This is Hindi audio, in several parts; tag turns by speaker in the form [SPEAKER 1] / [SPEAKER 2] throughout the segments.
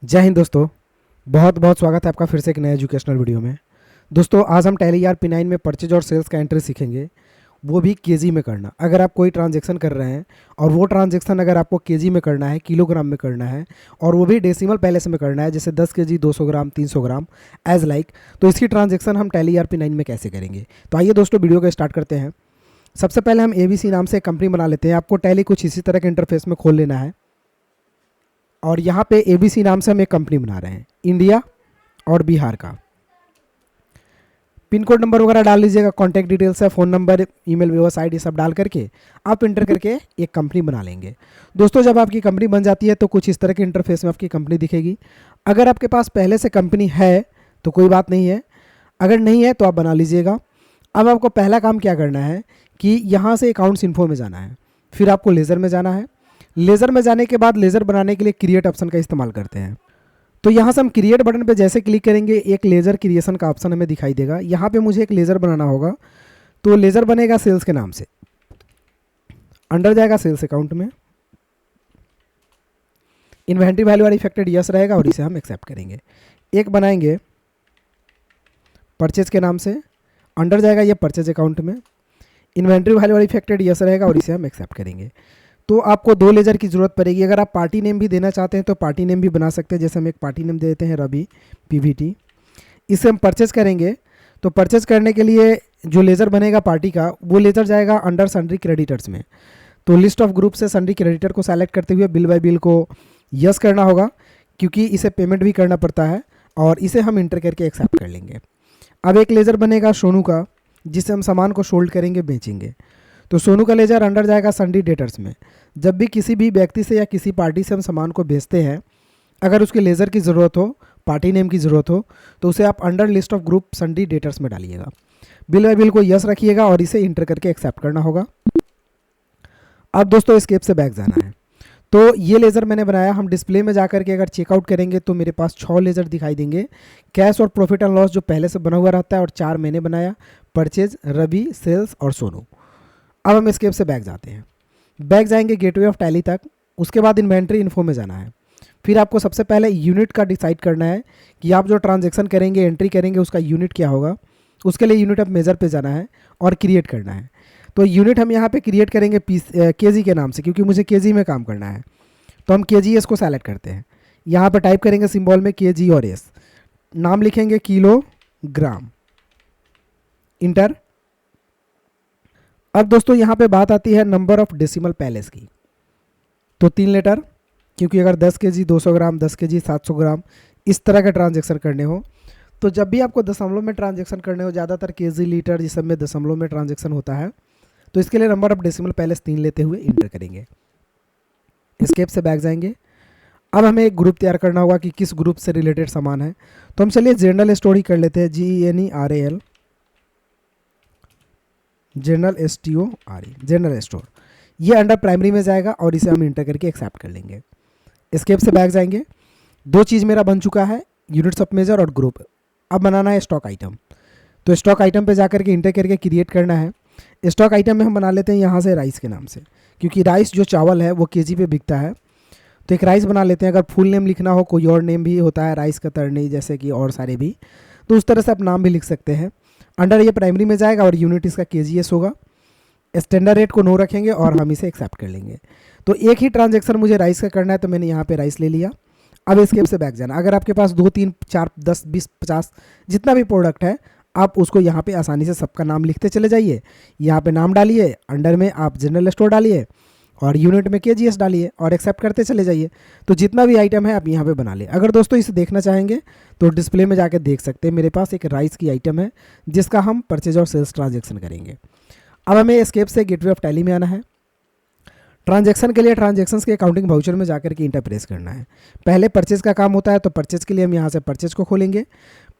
[SPEAKER 1] जय हिंद दोस्तों। बहुत बहुत स्वागत है आपका फिर से एक नए एजुकेशनल वीडियो में। दोस्तों आज हम टैली ERP9 में परचेज और सेल्स का एंट्री सीखेंगे, वो भी केजी में करना। अगर आप कोई ट्रांजैक्शन कर रहे हैं और वो ट्रांजैक्शन अगर आपको केजी में करना है, किलोग्राम में करना है, और वो भी डेसिमल पहले से में करना है, जैसे 10 केजी, 200 ग्राम, 300 ग्राम एज लाइक, तो इसकी ट्रांजैक्शन हम टैली ERP9 में कैसे करेंगे। तो आइए दोस्तों वीडियो को स्टार्ट करते हैं। सबसे पहले हम ABC नाम से एक कंपनी बना लेते हैं। आपको टैली कुछ इसी तरह के इंटरफेस में खोल लेना है और यहाँ पे ABC नाम से हम एक कंपनी बना रहे हैं, इंडिया और बिहार का। पिन कोड नंबर वगैरह डाल लीजिएगा, कॉन्टैक्ट डिटेल्स है, फ़ोन नंबर, ईमेल, वेबसाइट, ये सब डाल करके आप इंटर करके एक कंपनी बना लेंगे। दोस्तों जब आपकी कंपनी बन जाती है तो कुछ इस तरह के इंटरफेस में आपकी कंपनी दिखेगी। अगर आपके पास पहले से कंपनी है तो कोई बात नहीं है, अगर नहीं है तो आप बना लीजिएगा। अब आपको पहला काम क्या करना है कि यहाँ से अकाउंट्स इन्फो में जाना है, फिर आपको लेज़र में जाना है। लेज़र में जाने के बाद लेज़र बनाने के लिए क्रिएट ऑप्शन का इस्तेमाल करते हैं। तो यहाँ से हम क्रिएट बटन पे जैसे क्लिक करेंगे एक लेज़र क्रिएशन का ऑप्शन हमें दिखाई देगा। यहाँ पे मुझे एक लेज़र बनाना होगा, तो लेज़र बनेगा सेल्स के नाम से, अंडर जाएगा सेल्स अकाउंट में, इन्वेंट्री वैल्यू वाली इफेक्टेड यस रहेगा और इसे हम एक्सेप्ट करेंगे। एक बनाएंगे परचेज के नाम से, अंडर जाएगा ये परचेज अकाउंट में, इन्वेंट्री वैल्यू वाली इफेक्टेड यस रहेगा और इसे हम एक्सेप्ट करेंगे। तो आपको दो लेज़र की ज़रूरत पड़ेगी। अगर आप पार्टी नेम भी देना चाहते हैं तो पार्टी नेम भी बना सकते हैं। जैसे हम एक पार्टी नेम दे देते हैं रवि PVT। इसे हम परचेज करेंगे, तो परचेज करने के लिए जो लेज़र बनेगा पार्टी का, वो लेज़र जाएगा अंडर सन्ड्री क्रेडिटर्स में। तो लिस्ट ऑफ ग्रुप से सन्ड्री क्रेडिटर को सेलेक्ट करते हुए बिल बाय बिल को यस करना होगा, क्योंकि इसे पेमेंट भी करना पड़ता है, और इसे हम इंटर करके एक्सेप्ट कर लेंगे। अब एक लेज़र बनेगा सोनू का, जिससे हम सामान को शोल्ड करेंगे, बेचेंगे। तो सोनू का लेज़र अंडर जाएगा सन्ड्री डेटर्स में। जब भी किसी भी व्यक्ति से या किसी पार्टी से हम सामान को बेचते हैं, अगर उसके लेज़र की ज़रूरत हो, पार्टी नेम की ज़रूरत हो, तो उसे आप under list of group sundry debtors में डालिएगा। बिल बाय बिल को यस रखिएगा और इसे इंटर करके एक्सेप्ट करना होगा। अब दोस्तों एस्केप से बैक जाना है। तो ये लेज़र मैंने बनाया। हम डिस्प्ले में जाकर के अगर चेकआउट करेंगे तो मेरे पास 6 लेज़र दिखाई देंगे, कैश और प्रॉफिट एंड लॉस जो पहले से बना हुआ रहता है, और 4 मैंने बनाया, परचेज, रवि, सेल्स और सोनू। अब हम एस्केप से बैक जाते हैं। बैक जाएंगे गेटवे ऑफ टैली तक, उसके बाद इन्वेंट्री इन्फो में जाना है। फिर आपको सबसे पहले यूनिट का डिसाइड करना है कि आप जो ट्रांजैक्शन करेंगे, एंट्री करेंगे, उसका यूनिट क्या होगा। उसके लिए यूनिट ऑफ मेजर पे जाना है और क्रिएट करना है। तो यूनिट हम यहाँ पे क्रिएट करेंगे केजी के नाम से, क्योंकि मुझे केजी में काम करना है। तो हम KGS को सेलेक्ट करते हैं। यहाँ पे टाइप करेंगे सिंबल में KG और S, नाम लिखेंगे किलोग्राम, इंटर। अब दोस्तों यहाँ पे बात आती है नंबर ऑफ डेसिमल पैलेस की। तो 3 लेटर, क्योंकि अगर 10 केजी, 200 ग्राम, 10 केजी, 700 ग्राम इस तरह के ट्रांजैक्शन करने हो, तो जब भी आपको दशमलव में ट्रांजैक्शन करने हो, ज़्यादातर केजी, लीटर, इस सब में दशमलव में ट्रांजैक्शन होता है, तो इसके लिए नंबर ऑफ डेसिमल पैलेस 3 लेते हुए इंटर करेंगे। एस्केप से बैक जाएंगे। अब हमें एक ग्रुप तैयार करना होगा कि किस ग्रुप से रिलेटेड सामान है। तो हम चलिए जनरल स्टोर ही कर लेते हैं, GENERAL, general STORE, general store. ये अंडर प्राइमरी में जाएगा और इसे हम इंटर करके एक्सेप्ट कर लेंगे। एस्केप से बैक जाएंगे। 2 चीज़ मेरा बन चुका है, यूनिट्स ऑफ मेजर और ग्रुप। अब बनाना है स्टॉक आइटम। तो स्टॉक आइटम पे जाकर के इंटर करके क्रिएट करना है। स्टॉक आइटम में हम बना लेते हैं यहाँ से राइस के नाम से, क्योंकि राइस जो चावल है वो केजी पे बिकता है। तो एक राइस बना लेते हैं। अगर फुल नेम लिखना हो, कोई और नेम भी होता है राइस कतरनी, जैसे कि और सारे भी, तो उस तरह से आप नाम भी लिख सकते हैं। अंडर ये प्राइमरी में जाएगा और यूनिट इसका KGS होगा। स्टैंडर्ड रेट को नो रखेंगे और हम इसे एक्सेप्ट कर लेंगे। तो एक ही ट्रांजैक्शन मुझे राइस का करना है, तो मैंने यहाँ पे राइस ले लिया। अब एस्केप से बैक जाना। अगर आपके पास 2, 3, 4, 10, 20, 50 जितना भी प्रोडक्ट है, आप उसको यहाँ पे आसानी से सबका नाम लिखते चले जाइए। यहाँ पे नाम डालिए, अंडर में आप जनरल स्टोर डालिए और यूनिट में KGS डालिए और एक्सेप्ट करते चले जाइए। तो जितना भी आइटम है आप यहाँ पे बना ले। अगर दोस्तों इसे देखना चाहेंगे तो डिस्प्ले में जाकर देख सकते हैं। मेरे पास एक राइस की आइटम है जिसका हम परचेज और सेल्स ट्रांजैक्शन करेंगे। अब हमें एस्केप से गेटवे ऑफ टैली में आना है। ट्रांजैक्शन के लिए ट्रांजैक्शंस के अकाउंटिंग वाउचर में जाकर के इंटर प्रेस करना है। पहले परचेज का काम होता है, तो परचेज के लिए हम यहाँ से परचेज को खोलेंगे।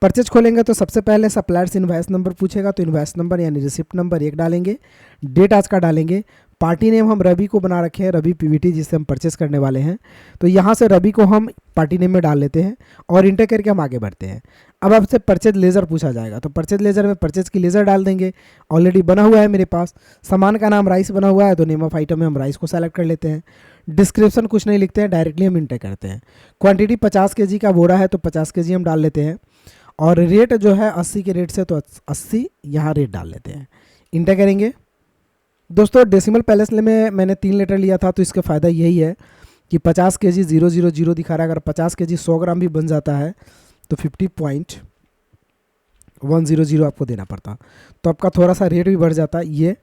[SPEAKER 1] परचेज खोलेंगे तो सबसे पहले सप्लायर्स इनवॉइस नंबर पूछेगा, तो इनवॉइस नंबर यानी रिसिप्ट नंबर 1 डालेंगे। डेट आज का डालेंगे। पार्टी नेम हम रवि को बना रखे हैं, रवि PVT, जिससे हम परचेस करने वाले हैं। तो यहाँ से रवि को हम पार्टी नेम में डाल लेते हैं और इंटर करके हम आगे बढ़ते हैं। अब आपसे परचेज लेज़र पूछा जाएगा, तो परचेज लेज़र में परचेज की लेज़र डाल देंगे। ऑलरेडी बना हुआ है मेरे पास, सामान का नाम राइस बना हुआ है, तो नेम ऑफ आइटम में हम राइस को सेलेक्ट कर लेते हैं। डिस्क्रिप्शन कुछ नहीं लिखते हैं, डायरेक्टली हम इंटर करते हैं। क्वांटिटी 50 केजी का बोरा है तो 50 केजी हम डाल लेते हैं। और रेट जो है 80 के रेट से तो 80 यहाँ रेट डाल लेते हैं, इंटर करेंगे। दोस्तों डेसिमल पैलेस में मैंने 3 लेटर लिया था, तो इसका फ़ायदा यही है कि 50 केजी 000 दिखा रहा है। अगर 50 केजी 100 ग्राम भी बन जाता है तो 50.100 आपको देना पड़ता, तो आपका थोड़ा सा रेट भी बढ़ जाता ये।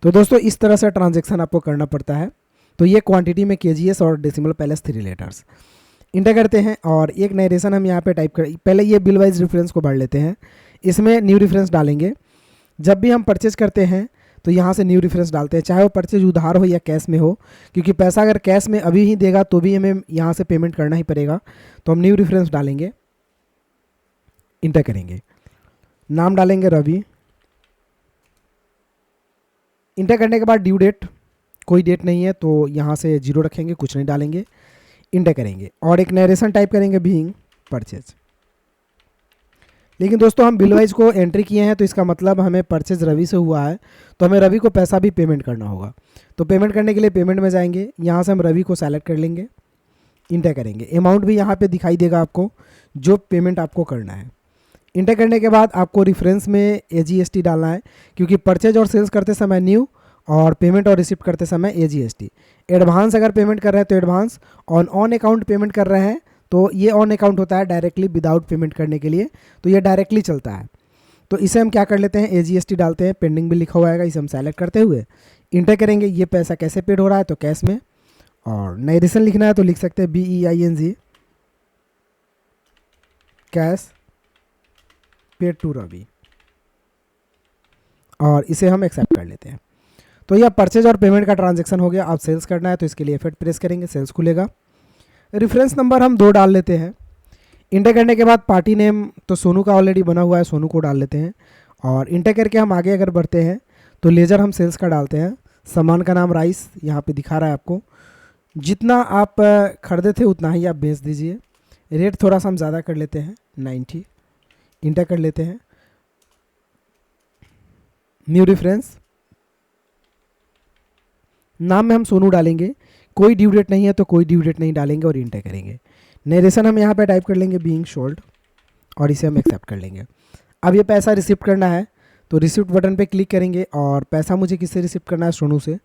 [SPEAKER 1] तो दोस्तों इस तरह से ट्रांजैक्शन आपको करना पड़ता है। तो ये क्वांटिटी में केजीएस और डेसिमल पैलेस 3 लेटर्स इंटर करते हैं। और एक नरेशन हम यहाँ पे टाइप कर, पहले ये बिल वाइज रेफरेंस को भर लेते हैं, इसमें न्यू रेफरेंस डालेंगे। जब भी हम परचेज करते हैं तो यहाँ से न्यू रेफरेंस डालते हैं, चाहे वो परचेज उधार हो या कैश में हो, क्योंकि पैसा अगर कैश में अभी ही देगा तो भी हमें यहाँ से पेमेंट करना ही पड़ेगा। तो हम न्यू रेफरेंस डालेंगे, इंटर करेंगे, नाम डालेंगे रवि। इंटर करने के बाद ड्यू डेट, कोई डेट नहीं है तो यहाँ से 0 रखेंगे, कुछ नहीं डालेंगे, इंटर करेंगे। और एक नरेशन टाइप करेंगे बीइंग परचेज। लेकिन दोस्तों हम बिल वाइज को एंट्री किए हैं, तो इसका मतलब हमें परचेज रवि से हुआ है, तो हमें रवि को पैसा भी पेमेंट करना होगा। तो पेमेंट करने के लिए पेमेंट में जाएंगे, यहाँ से हम रवि को सेलेक्ट कर लेंगे, इंटर करेंगे। अमाउंट भी यहाँ पे दिखाई देगा आपको, जो पेमेंट आपको करना है। इंटर करने के बाद आपको रेफरेंस में AGST डालना है, क्योंकि परचेज और सेल्स करते समय न्यू और पेमेंट और रिसिप्ट करते समय AGST। एडवांस अगर पेमेंट कर रहे हैं तो एडवांस, ऑन अकाउंट पेमेंट कर रहे हैं तो ये ऑन अकाउंट होता है डायरेक्टली विदाउट पेमेंट करने के लिए, तो ये डायरेक्टली चलता है। तो इसे हम क्या कर लेते हैं, AGST डालते हैं, पेंडिंग भी लिखा हुआ है, इसे हम सेलेक्ट करते हुए इंटर करेंगे। ये पैसा कैसे पेड हो रहा है, तो कैश में। और नरेशन लिखना है तो लिख सकते हैं BEING, cash paid to Ravi, और इसे हम एक्सेप्ट कर लेते हैं। तो यह परचेज और पेमेंट का ट्रांजैक्शन हो गया। आप सेल्स करना है तो इसके लिए F8 प्रेस करेंगे, सेल्स खुलेगा। रेफरेंस नंबर हम 2 डाल लेते हैं। इंटर करने के बाद पार्टी नेम तो सोनू का ऑलरेडी बना हुआ है, सोनू को डाल लेते हैं। और इंटर करके हम आगे अगर बढ़ते हैं तो लेजर हम सेल्स का डालते हैं। सामान का नाम राइस यहाँ पे दिखा रहा है आपको, जितना आप खरीदे थे उतना ही आप बेच दीजिए। रेट थोड़ा सा हम ज़्यादा कर लेते हैं 90, इंटर कर लेते हैं। न्यू रेफरेंस, नाम में हम सोनू डालेंगे, कोई ड्यू डेट नहीं है तो कोई ड्यू डेट नहीं डालेंगे और इंटर करेंगे। नरेशन हम यहाँ पे टाइप कर लेंगे बीइंग शोल्ड, और इसे हम एक्सेप्ट कर लेंगे। अब ये पैसा रिसिप्ट करना है तो रिसिप्ट बटन पे क्लिक करेंगे, और पैसा मुझे किससे रिसिप्ट करना है, सोनू से,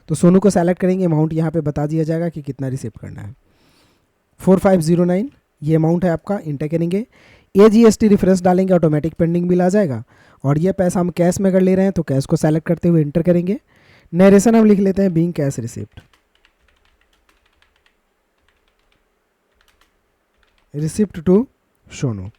[SPEAKER 1] तो सोनू को सेलेक्ट करेंगे। अमाउंट यहाँ पे बता दिया जाएगा कि कितना रिसिप्ट करना है, 4509 ये अमाउंट है आपका, इंटर करेंगे। AGST रेफरेंस डालेंगे, ऑटोमेटिक पेंडिंग बिल आ जाएगा। और ये पैसा हम कैश में अगर ले रहे हैं तो कैश को सेलेक्ट करते हुए इंटर करेंगे। नरेशन हम लिख लेते हैं being cash receipt, receipt to Sonu,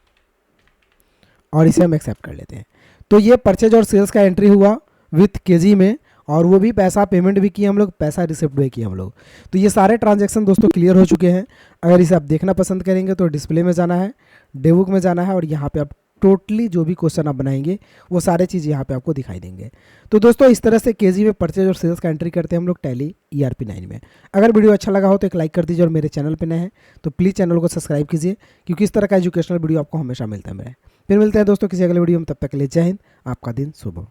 [SPEAKER 1] और इसे हम एक्सेप्ट कर लेते हैं। तो ये परचेज और सेल्स का एंट्री हुआ विथ केजी में, और वो भी पैसा पेमेंट भी किए हम लोग, पैसा रिसिप्ट भी किए हम लोग। तो ये सारे ट्रांजैक्शन दोस्तों क्लियर हो चुके हैं। अगर इसे आप देखना पसंद करेंगे तो डिस्प्ले में जाना है, डेबुक में जाना है, और यहाँ पे आप टोटली जो भी क्वेश्चन आप बनाएंगे वो सारे चीज़ यहाँ पे आपको दिखाई देंगे। तो दोस्तों इस तरह से केजी में परचेज और सेल्स का एंट्री करते हैं हम लोग टैली ERP9 में। अगर वीडियो अच्छा लगा हो तो एक लाइक कर दीजिए, और मेरे चैनल पे नए हैं तो प्लीज़ चैनल को सब्सक्राइब कीजिए, क्योंकि इस तरह का एजुकेशनल वीडियो आपको हमेशा मिलता है मेरे। फिर मिलते हैं दोस्तों किसी अगले वीडियो में, तब तक के लिए जय हिंद, आपका दिन शुभ हो।